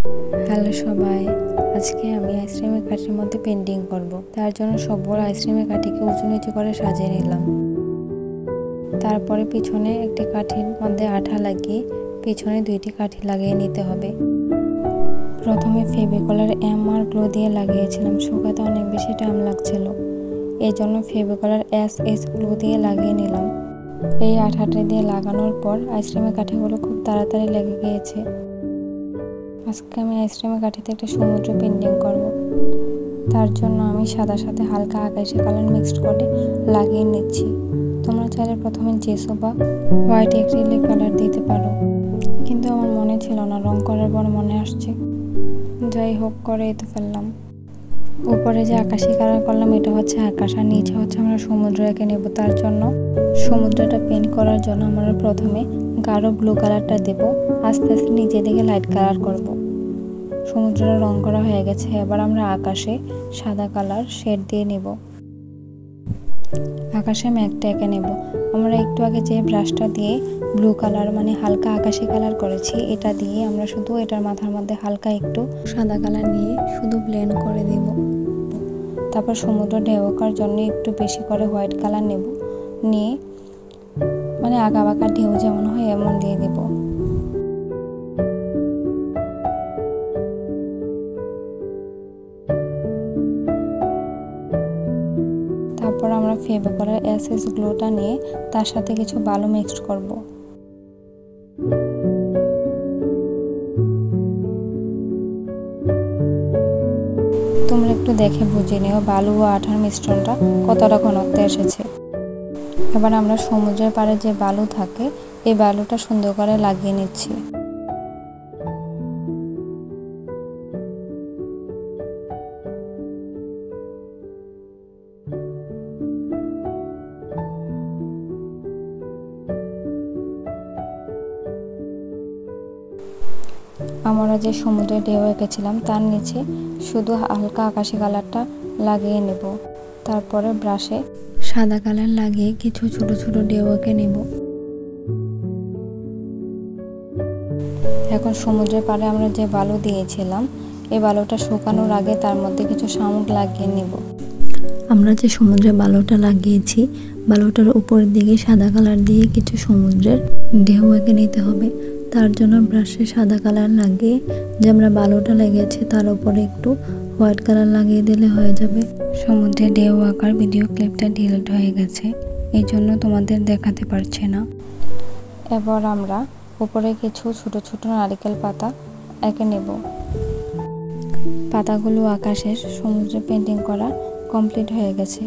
Hello সবাই, আজকে আমি আইসক্রিমের কাঠির মধ্যে পেন্টিং করব। তার জন্য সবগুলো আইসক্রিমের কাঠিকে উঁচু নিচু করে সাজিয়ে নিলাম। তারপরে পিছনে একটি কাঠির মধ্যে আঠা লাগিয়ে পিছনে দুইটি কাঠি লাগিয়ে নিতে হবে। প্রথমে ফেভিকলের এম আর গ্লু দিয়ে লাগিয়েছিলাম, শুকাতে অনেক বেশি টাইম লাগছিল, এই জন্য ফেভিকলের এস গ্লু দিয়ে লাগিয়ে নিলাম। এই আঠাটা দিয়ে লাগানোর পর আইসক্রিমের কাঠিগুলো খুব তাড়াতাড়ি লেগে গিয়েছে। আজকে আমি আইসক্রিমের কাঠিতে একটা সমুদ্র পেন্টিং করব। তার জন্য আমি সাদার সাথে হালকা আকাশি কালার মিক্সড করে লাগিয়ে নিচ্ছি। তোমরা চাইলে প্রথমে জেসো বা হোয়াইট অ্যাক্রিলিক কালার দিতে পারো, কিন্তু আমার মনে ছিল না, রং করার পর মনে আসছে। যাই হোক, করে তো ফেললাম। উপরে যে আকাশি কালার করলাম এটা হচ্ছে আকাশ, আর নিচে হচ্ছে আমরা সমুদ্র এঁকে নেব। তার জন্য সমুদ্রটা পেন্ট করার জন্য আমরা প্রথমে গাঢ় ব্লু কালারটা দেব, আস্তে আস্তে নিচে দিকে লাইট কালার করব। সমুদ্রটা রং করা হয়ে গেছে, এবার আমরা আকাশে সাদা কালার শেড দিয়ে নেব। আকাশে মেঘটা এঁকে নেব। আমরা একটু আগে যে ব্রাশটা দিয়ে ব্লু কালার মানে হালকা আকাশি কালার করেছি, এটা দিয়ে আমরা শুধু এটার মাথার মধ্যে হালকা একটু সাদা কালার নিয়ে শুধু ব্লেন্ড করে দেব। তারপর সমুদ্র ঢেউ আঁকার জন্য একটু বেশি করে হোয়াইট কালার নেব, নিয়ে মানে আঁকা বাঁকা ঢেউ যেমন হয় এমন দিয়ে দেব। তারপর আমরা ফেভিকলের এস গ্লুটা নিয়ে তার সাথে কিছু বালু মিক্সড করব। তোমরা একটু দেখে বুঝে নিও বালু ও আঠার মিশ্রণটা কতটা ঘনত্বে এসেছে। এবার আমরা সমুদ্রের পাড়ে যে বালু থাকে এই বালুটা সুন্দর করে লাগিয়ে নিচ্ছি। আমরা যে সমুদ্রে ঢেউ এঁকেছিলাম তার নিচে শুধু হালকা আকাশি কালারটা লাগিয়ে নেব। তারপরে ব্রাশে সাদা কালার লাগিয়ে কিছু ছোট ছোট ঢেউ এঁকে নেব। এখন সমুদ্রের পাড়ে আমরা যে বালু দিয়েছিলাম এই বালুটা শুকানোর আগে তার মধ্যে কিছু শামুক লাগিয়ে নেব। আমরা যে সমুদ্রে বালুটা লাগিয়েছি বালুটার উপরের দিকে সাদা কালার দিয়ে কিছু সমুদ্রের ঢেউ এঁকে নিতে হবে। তার জন্য ব্রাশে সাদা কালার লাগিয়ে যে আমরা বালুটা লেগেছে তার উপরে একটু হোয়াইট কালার লাগিয়ে দিলে হয়ে যাবে। সমুদ্রে ঢেউ আঁকার ভিডিও ক্লিপটা ডিলিট হয়ে গেছে, এই জন্য তোমাদের দেখাতে পারছি না। এবার আমরা উপরে কিছু ছোট ছোট নারকেল পাতা এঁকে নেব। পাতাগুলো আকাশের সমুদ্রে পেন্টিং করা কমপ্লিট হয়ে গেছে।